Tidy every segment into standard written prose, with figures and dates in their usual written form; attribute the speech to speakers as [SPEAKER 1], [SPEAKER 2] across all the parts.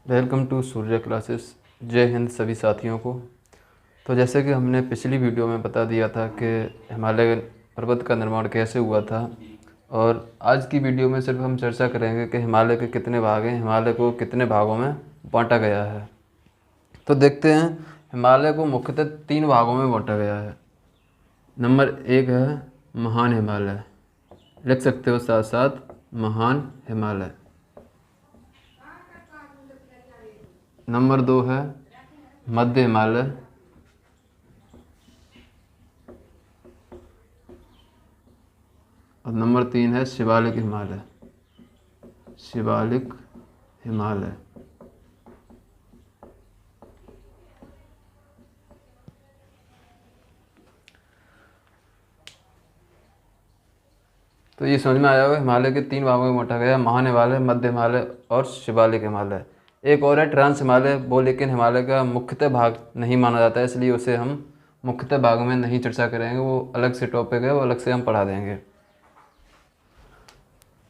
[SPEAKER 1] Welcome to Surya classes. जय हिंद सभी साथियों को। तो जैसे कि हमने पिछली वीडियो में बता दिया था कि हिमालय पर्वत का निर्माण कैसे हुआ था, और आज की वीडियो में सिर्फ हम चर्चा करेंगे कि हिमालय के कितने भाग हैं, हिमालय को कितने भागों में बांटा गया है। तो देखते हैं, हिमालय को मुख्यतः 3 भागों में बांटा गया है। नंबर 1 है महान हिमालय, लिख सकते हो साथ साथ महान हिमालय। नंबर 2 है मध्य हिमालय। और नंबर 3 है शिवालिक हिमालय। शिवालिक हिमालय। तो ये समझ में आया होगा, हिमालय के 3 भागों में बांटा गया, महान हिमालय, मध्य हिमालय और शिवालिक हिमालय। एक और है ट्रांस हिमालय, वो लेकिन हिमालय का मुख्यतः भाग नहीं माना जाता है, इसलिए उसे हम मुख्यतः भाग में नहीं चर्चा करेंगे, वो अलग से टॉपिक है, वो अलग से हम पढ़ा देंगे।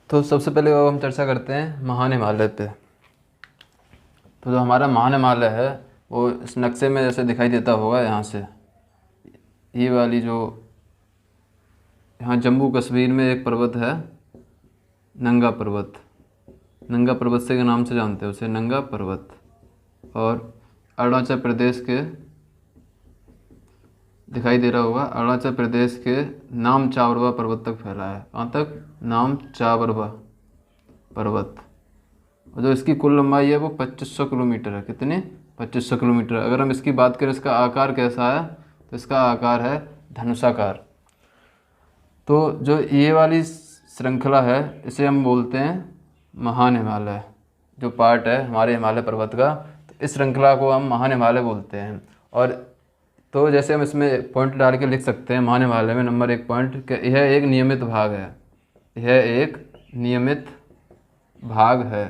[SPEAKER 1] तो सबसे पहले अब हम चर्चा करते हैं महान हिमालय पे। तो जो हमारा महान हिमालय है वो इस नक्शे में जैसे दिखाई देता होगा, यहाँ से ये वाली जो यहाँ जम्मू कश्मीर में एक पर्वत है नंगा पर्वत। नंगा पर्वत से के नाम से जानते हो उसे, नंगा पर्वत। और अरुणाचल प्रदेश के दिखाई दे रहा होगा, अरुणाचल प्रदेश के नामचावरवा पर्वत तक फैला है। कहाँ तक? नामचावरवा पर्वत। और जो इसकी कुल लंबाई है वो 2500 किलोमीटर है। कितनी? 2500 किलोमीटर। अगर हम इसकी बात करें इसका आकार कैसा है, तो इसका आकार है धनुषाकार। तो जो ये वाली श्रृंखला है इसे हम बोलते हैं महान हिमालय। जो पार्ट है हमारे हिमालय पर्वत का, तो इस श्रृंखला को हम महान हिमालय बोलते हैं। और तो जैसे हम इसमें पॉइंट डाल के लिख सकते हैं महान हिमालय में नंबर 1 पॉइंट कि यह एक नियमित भाग है। यह एक नियमित भाग है।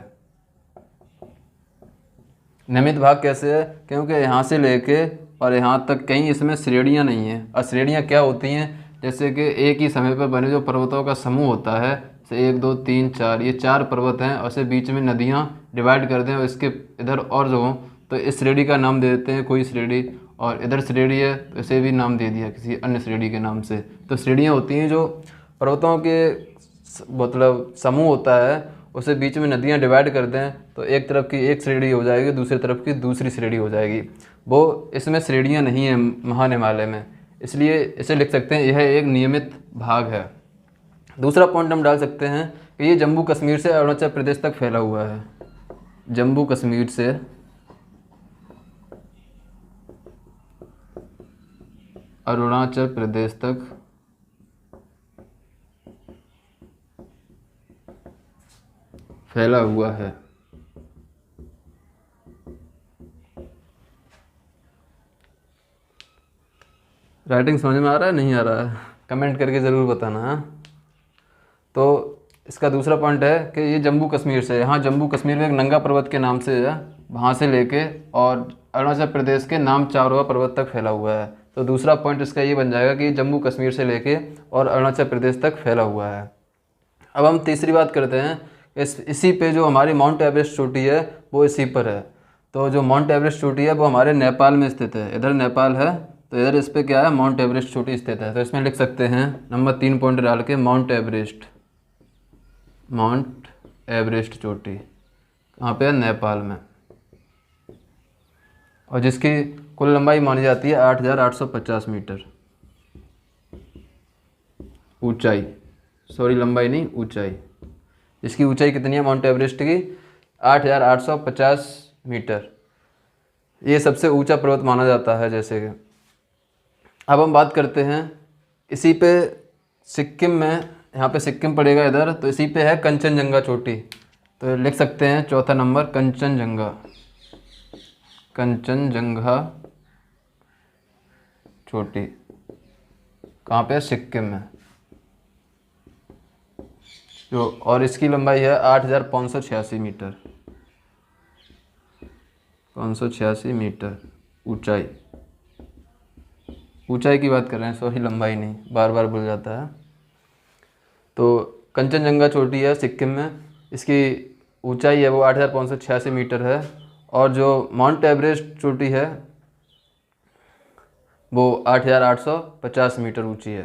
[SPEAKER 1] नियमित भाग कैसे है? क्योंकि यहाँ से लेके और यहाँ तक कहीं इसमें श्रेणियाँ नहीं हैं। और श्रेणियाँ क्या होती हैं? जैसे कि एक ही समय पर बने जो पर्वतों का समूह होता है, जैसे 1 2 3 4, ये 4 पर्वत हैं और से बीच में नदियाँ डिवाइड कर दें और इसके इधर और जो हों तो इस श्रेणी का नाम दे देते हैं कोई श्रेणी, और इधर श्रेणी है तो इसे भी नाम दे दिया किसी अन्य श्रेणी के नाम से। तो श्रेणियाँ होती हैं जो पर्वतों के मतलब समूह होता है, उसे बीच में नदियाँ डिवाइड कर दें तो एक तरफ की एक श्रेणी हो जाएगी, दूसरी तरफ की दूसरी श्रेणी हो जाएगी। वो इसमें श्रेणियाँ नहीं हैं महान हिमालय में, इसलिए इसे लिख सकते हैं यह एक नियमित भाग है। दूसरा पॉइंट हम डाल सकते हैं कि ये जम्मू कश्मीर से अरुणाचल प्रदेश तक फैला हुआ है। जम्मू कश्मीर से अरुणाचल प्रदेश तक फैला हुआ है। राइटिंग समझ में आ रहा है, नहीं आ रहा है? कमेंट करके ज़रूर बताना। हाँ, तो इसका दूसरा पॉइंट है कि ये जम्मू कश्मीर से, यहाँ जम्मू कश्मीर में एक नंगा पर्वत के नाम से है, वहाँ से लेके और अरुणाचल प्रदेश के नामचावरवा पर्वत तक फैला हुआ है। तो दूसरा पॉइंट इसका ये बन जाएगा कि जम्मू कश्मीर से लेके और अरुणाचल प्रदेश तक फैला हुआ है। अब हम तीसरी बात करते हैं, इसी पे जो हमारी माउंट एवरेस्ट चोटी है वो इसी पर है। तो जो माउंट एवरेस्ट चोटी है वो हमारे नेपाल में स्थित है। इधर नेपाल है तो इधर इस पे क्या है, माउंट एवरेस्ट चोटी स्थित है। तो इसमें लिख सकते हैं नंबर 3 पॉइंट डाल के माउंट एवरेस्ट। माउंट एवरेस्ट चोटी कहाँ पे है? नेपाल में। और जिसकी कुल लंबाई मानी जाती है 8850 मीटर ऊंचाई। सॉरी, लंबाई नहीं, ऊंचाई। इसकी ऊंचाई कितनी है माउंट एवरेस्ट की? 8850 मीटर। ये सबसे ऊंचा पर्वत माना जाता है। जैसे कि अब हम बात करते हैं इसी पे सिक्किम में, यहाँ पे सिक्किम पड़ेगा इधर, तो इसी पे है कंचनजंगा चोटी। तो लिख सकते हैं चौथा नंबर कंचनजंगा। कंचनजंगा चोटी कहाँ पे है? सिक्किम में। जो और इसकी लंबाई है 8586 मीटर। 586 मीटर ऊंचाई। ऊंचाई की बात कर रहे हैं, सॉरी, लंबाई नहीं, बार बार भूल जाता है। तो कंचनजंगा चोटी है सिक्किम में, इसकी ऊंचाई है वो 8586 मीटर है। और जो माउंट एवरेस्ट चोटी है वो 8,850 मीटर ऊंची है।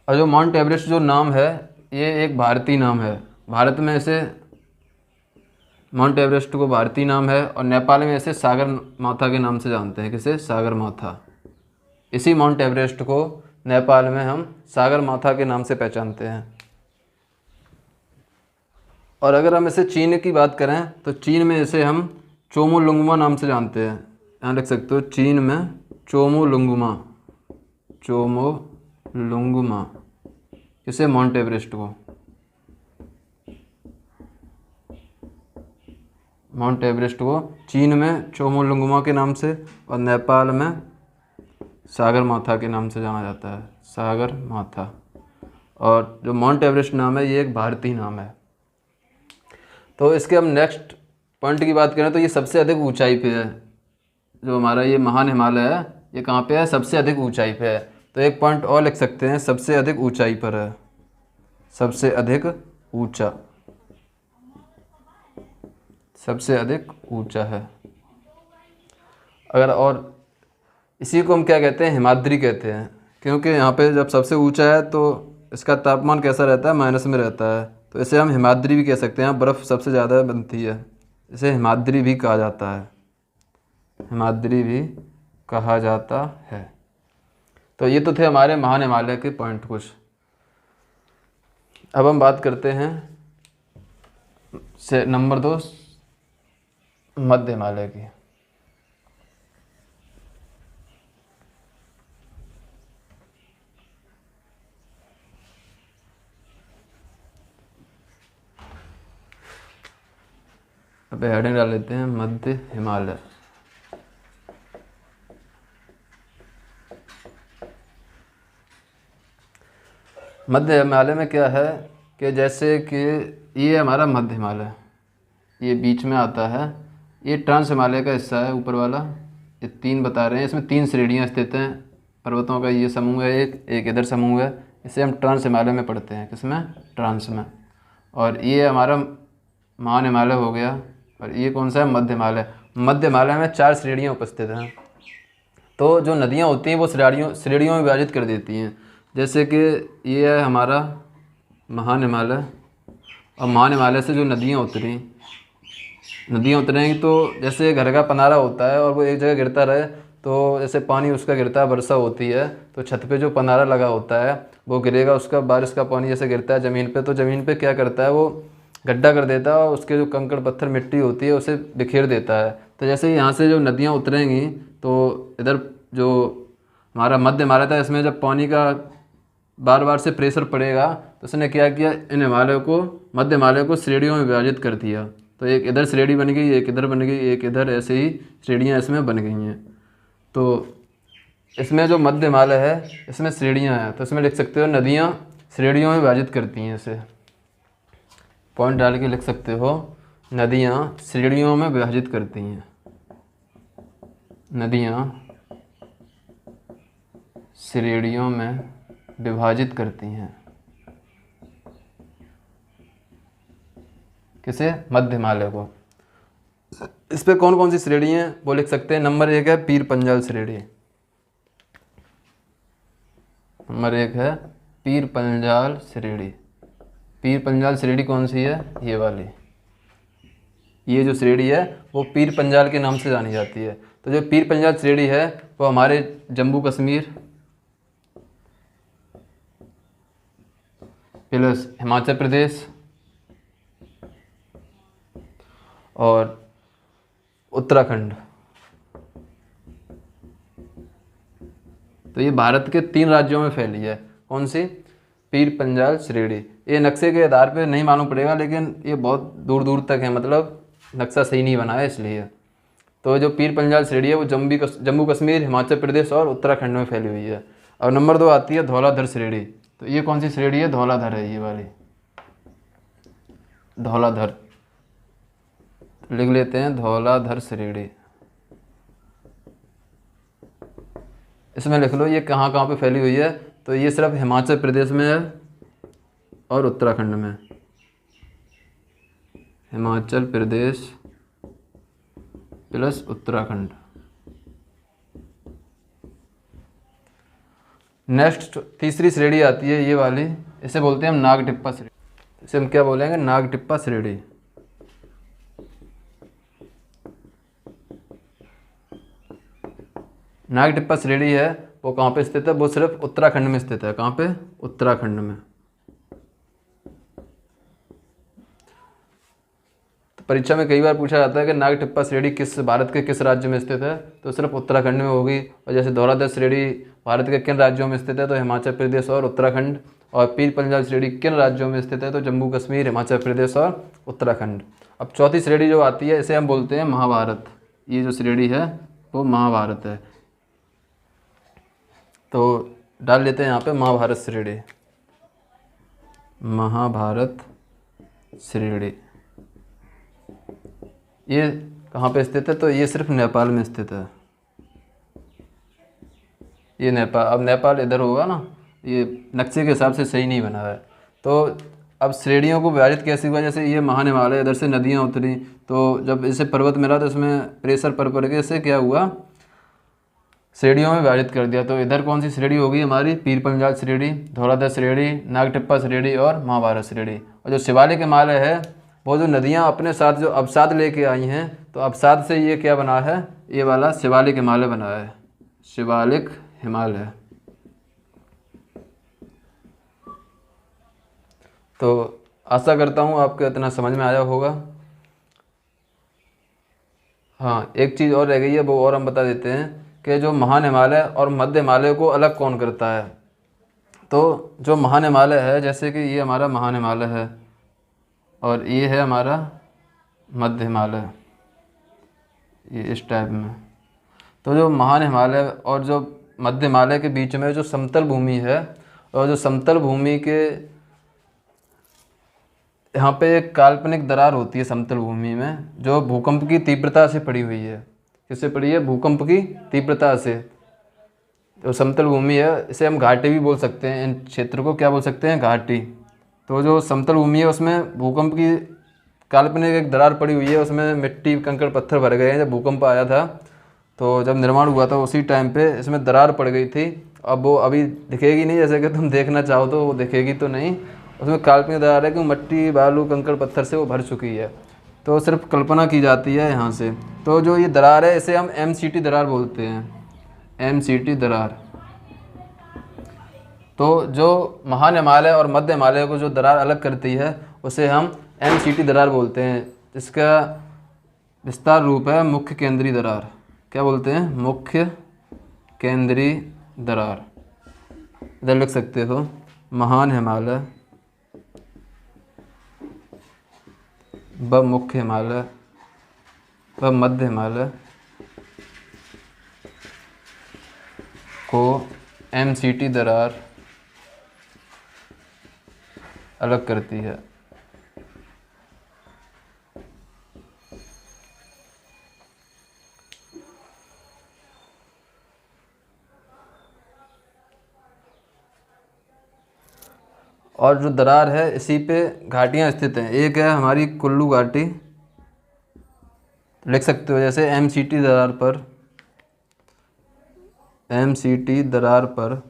[SPEAKER 1] और जो माउंट एवरेस्ट जो नाम है ये एक भारतीय नाम है। भारत में इसे माउंट एवरेस्ट को भारतीय नाम है और नेपाल में इसे सागर माथा के नाम से जानते हैं। किसे? सागर माथा। इसी माउंट एवरेस्ट को नेपाल में हम सागर माथा के नाम से पहचानते हैं। और अगर हम इसे चीन की बात करें तो चीन में इसे हम चोमोलुंगमा नाम से जानते हैं। यहाँ लिख सकते हो चीन में चोमोलुंगमा, चोमोलुंगमा, इसे माउंट एवरेस्ट को, माउंट एवरेस्ट को चीन में चोमोलुंगमा के नाम से और नेपाल में सागर माथा के नाम से जाना जाता है, सागर माथा। और जो माउंट एवरेस्ट नाम है ये एक भारतीय नाम है। तो इसके हम नेक्स्ट पॉइंट की बात करें तो ये सबसे अधिक ऊंचाई पे है। जो हमारा ये महान हिमालय है ये कहाँ पे है? सबसे अधिक ऊंचाई पे है। तो एक पॉइंट और लिख सकते हैं, सबसे अधिक ऊंचाई पर है, सबसे अधिक ऊंचा, सबसे अधिक ऊंचा है। अगर और इसी को हम क्या कहते हैं? हिमाद्री कहते हैं, क्योंकि यहाँ पे जब सबसे ऊंचा है तो इसका तापमान कैसा रहता है? माइनस में रहता है। तो इसे हम हिमाद्री भी कह सकते हैं। बर्फ़ सबसे ज़्यादा बनती है, इसे हिमाद्री भी कहा जाता है, हिमाद्री भी कहा जाता है। तो ये तो थे हमारे महान हिमालय के पॉइंट कुछ। अब हम बात करते हैं से नंबर 2 मध्य हिमालय की। अब हेडिंग डाल लेते हैं मध्य हिमालय। मध्य हिमालय में क्या है कि जैसे कि ये हमारा मध्य हिमालय, ये बीच में आता है, ये ट्रांस हिमालय का हिस्सा है ऊपर वाला। ये 3 बता रहे हैं, इसमें 3 श्रेणियाँ स्थित हैं पर्वतों का। ये समूह है, एक इधर समूह है, इसे हम ट्रांस हिमालय में पढ़ते हैं। किसमें? ट्रांस में। और ये हमारा महान हिमालय हो गया। और ये कौन सा है? मध्य हिमालय। मध्य हिमालय में 4 श्रेणियाँ उपस्थित हैं। तो जो नदियाँ होती हैं वो श्रेणियों में विभाजित कर देती हैं। जैसे कि ये है हमारा महान हिमालय, और महान हिमालय से जो नदियाँ उतरेंगी तो जैसे घर का पनारा होता है और वो एक जगह गिरता रहे, तो जैसे पानी उसका गिरता है, वर्षा होती है तो छत पे जो पनारा लगा होता है वो गिरेगा, उसका बारिश का पानी जैसे गिरता है ज़मीन पे, तो ज़मीन पे क्या करता है वो गड्ढा कर देता है और उसके जो कंकड़ पत्थर मिट्टी होती है उसे बिखेर देता है। तो जैसे यहाँ से जो नदियाँ उतरेंगी तो इधर जो हमारा मध्य हिमालय था इसमें जब पानी का बार बार से प्रेशर पड़ेगा तो उसने क्या किया, इन हिमालयों को, मध्य हिमालय को श्रेणियों में विभाजित कर दिया। तो एक इधर श्रेणी बन गई, एक इधर बन गई, एक इधर, ऐसे ही श्रेणियाँ इसमें बन गई हैं। तो इसमें जो मध्य हिमालय है इसमें श्रेणियाँ हैं, तो इसमें लिख सकते हो नदियाँ श्रेणियों में विभाजित करती हैं। इसे पॉइंट डाल के लिख सकते हो, नदियाँ श्रेणियों में विभाजित करती हैं, नदियाँ श्रेणियों में विभाजित करती हैं। किसे? मध्य हिमालय को। इस पे कौन कौन सी श्रेणी है वो लिख सकते हैं। नंबर 1 है पीर पंजाल श्रेणी, नंबर 1 है पीर पंजाल श्रेणी। पीर पंजाल श्रेणी कौन सी है? ये वाली, ये जो श्रेणी है वो पीर पंजाल के नाम से जानी जाती है। तो जो पीर पंजाल श्रेणी है वो हमारे जम्मू कश्मीर प्लस हिमाचल प्रदेश और उत्तराखंड, तो ये भारत के 3 राज्यों में फैली है। कौन सी? पीर पंजाल श्रेणी। ये नक्शे के आधार पे नहीं मालूम पड़ेगा, लेकिन ये बहुत दूर दूर तक है, मतलब नक्शा सही नहीं बना है इसलिए। तो जो पीर पंजाल श्रेणी है वो जम्मू कश्मीर, हिमाचल प्रदेश और उत्तराखंड में फैली हुई है। और नंबर 2 आती है धौलाधर श्रेणी। तो ये कौन सी श्रेणी है? धौलाधर है, ये वाली धौलाधर, लिख लेते हैं धौलाधर श्रेणी। इसमें लिख लो ये कहाँ कहाँ पे फैली हुई है। तो ये सिर्फ हिमाचल प्रदेश में है और उत्तराखंड में। हिमाचल प्रदेश प्लस उत्तराखंड। नेक्स्ट तीसरी श्रेणी आती है ये वाली, इसे बोलते हैं हम नागटिप्पा श्रेणी। इसे हम क्या बोलेंगे? नागटिप्पा श्रेणी। नागटिप्पा श्रेणी है वो कहाँ पे स्थित है? वो सिर्फ उत्तराखंड में स्थित है। कहाँ पे? उत्तराखंड में। तो परीक्षा में कई बार पूछा जाता है कि नागटिप्पा श्रेणी किस भारत के किस राज्य में स्थित है, तो सिर्फ उत्तराखंड में होगी। और जैसे धौलाधर श्रेणी भारत के किन राज्यों में स्थित है, तो हिमाचल प्रदेश और उत्तराखंड। और पीर पंजाल श्रेणी किन राज्यों में स्थित है, तो जम्मू कश्मीर, हिमाचल प्रदेश और उत्तराखंड। अब चौथी श्रेणी जो आती है इसे हम बोलते हैं महाभारत। ये जो श्रेणी है वो महाभारत है। तो डाल लेते हैं यहाँ पे महाभारत श्रेणी। महाभारत श्रेणी ये कहाँ पे स्थित है? तो ये सिर्फ नेपाल में स्थित है। ये नेपाल, अब नेपाल इधर होगा ना, ये नक्शे के हिसाब से सही नहीं बना है। तो अब श्रेणियों को विभाजित कैसे हुआ? जैसे ये महान हिमालय, इधर से नदियाँ उतरी, तो जब इसे पर्वत मिला तो इसमें प्रेशर पड़ के इससे क्या हुआ? श्रेणियों में विभाजित कर दिया। तो इधर कौन सी श्रेणी होगी हमारी? पीर पंजाल श्रेणी, धौलाधर श्रेणी, नागटिप्पा श्रेणी और महाभारत श्रेणी। और जो शिवालिक हिमालय है वो जो नदियाँ अपने साथ जो अवसाद लेके आई हैं, तो अवसाद से ये क्या बना है? ये वाला शिवालिक हिमालय बना है। शिवालिक हिमालय। तो आशा करता हूँ आपको इतना समझ में आया होगा। हाँ, एक चीज़ और रह गई है, वो और हम बता देते हैं कि जो महान हिमालय और मध्य हिमालय को अलग कौन करता है। तो जो महान हिमालय है, जैसे कि ये हमारा महान हिमालय है और ये है हमारा मध्य हिमालय, ये इस टाइप में। तो जो महान हिमालय और जो मध्य हिमालय के बीच में जो समतल भूमि है, और जो समतल भूमि के यहाँ पे एक काल्पनिक दरार होती है समतल भूमि में, जो भूकंप की तीव्रता से पड़ी हुई है। किससे पड़ी है? भूकंप की तीव्रता से। जो समतल भूमि है इसे हम घाटी भी बोल सकते हैं। इन क्षेत्र को क्या बोल सकते हैं? घाटी। तो जो समतल भूमि है उसमें भूकंप की काल्पनिक एक दरार पड़ी हुई है, उसमें मिट्टी कंकड़ पत्थर भर गए हैं। जब भूकंप आया था, तो जब निर्माण हुआ था उसी टाइम पे इसमें दरार पड़ गई थी। अब वो अभी दिखेगी नहीं, जैसे कि तुम देखना चाहो तो वो दिखेगी तो नहीं। उसमें काल्पनिक दरार है कि मट्टी, बालू, कंकड़ पत्थर से वो भर चुकी है। तो सिर्फ कल्पना की जाती है यहाँ से। तो जो ये दरार है इसे हम MCT दरार बोलते हैं। MCT दरार। तो जो महान हिमालय और मध्य हिमालय को जो दरार अलग करती है उसे हम MCT दरार बोलते हैं। इसका विस्तार रूप है मुख्य केंद्रीय दरार। क्या बोलते हैं? मुख्य केंद्रीय दरार। इधर लिख सकते हो महान हिमालय व मुख्य हिमालय व मध्य हिमालय को MCT दरार अलग करती है। और जो दरार है इसी पे घाटियाँ स्थित हैं। एक है हमारी कुल्लू घाटी, लिख सकते हो जैसे MCT दरार पर, MCT दरार पर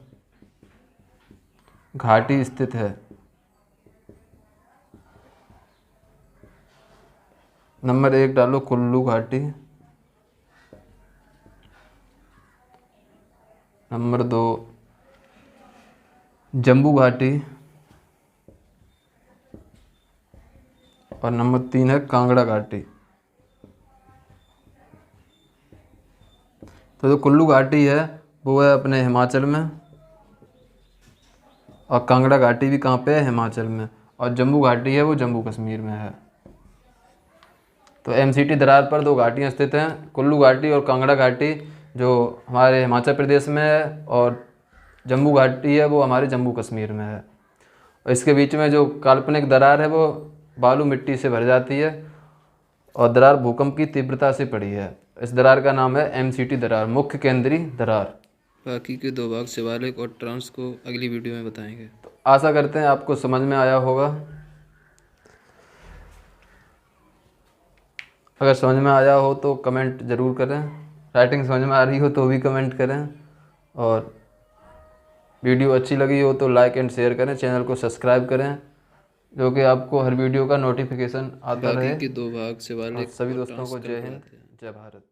[SPEAKER 1] घाटी स्थित है। नंबर 1 डालो कुल्लू घाटी। नंबर 2 जम्बू घाटी। और नंबर 3 है कांगड़ा घाटी। तो जो कुल्लू घाटी है वो है अपने हिमाचल में, और कांगड़ा घाटी भी कहाँ पे है? हिमाचल में। और जम्बू घाटी है वो जम्मू कश्मीर में है। तो MCT दरार पर 2 घाटियाँ स्थित हैं, कुल्लू घाटी और कांगड़ा घाटी, जो हमारे हिमाचल प्रदेश में है, और जम्बू घाटी है वो हमारे जम्मू कश्मीर में है। और इसके बीच में जो काल्पनिक दरार है वो बालू मिट्टी से भर जाती है, और दरार भूकंप की तीव्रता से पड़ी है। इस दरार का नाम है MCT दरार, मुख्य केंद्रीय दरार। बाकी के 2 भाग शिवालिक और ट्रांस को अगली वीडियो में बताएंगे। तो आशा करते हैं आपको समझ में आया होगा। अगर समझ में आया हो तो कमेंट ज़रूर करें, राइटिंग समझ में आ रही हो तो भी कमेंट करें, और वीडियो अच्छी लगी हो तो लाइक एंड शेयर करें, चैनल को सब्सक्राइब करें, जो कि आपको हर वीडियो का नोटिफिकेशन आता रहे।
[SPEAKER 2] बाकी के 2 भाग से वाले
[SPEAKER 1] और सभी
[SPEAKER 2] को
[SPEAKER 1] दोस्तों को
[SPEAKER 2] ट्रांसफर
[SPEAKER 1] जय
[SPEAKER 2] करवा
[SPEAKER 1] हिंद,
[SPEAKER 2] दें।
[SPEAKER 1] जय भारत।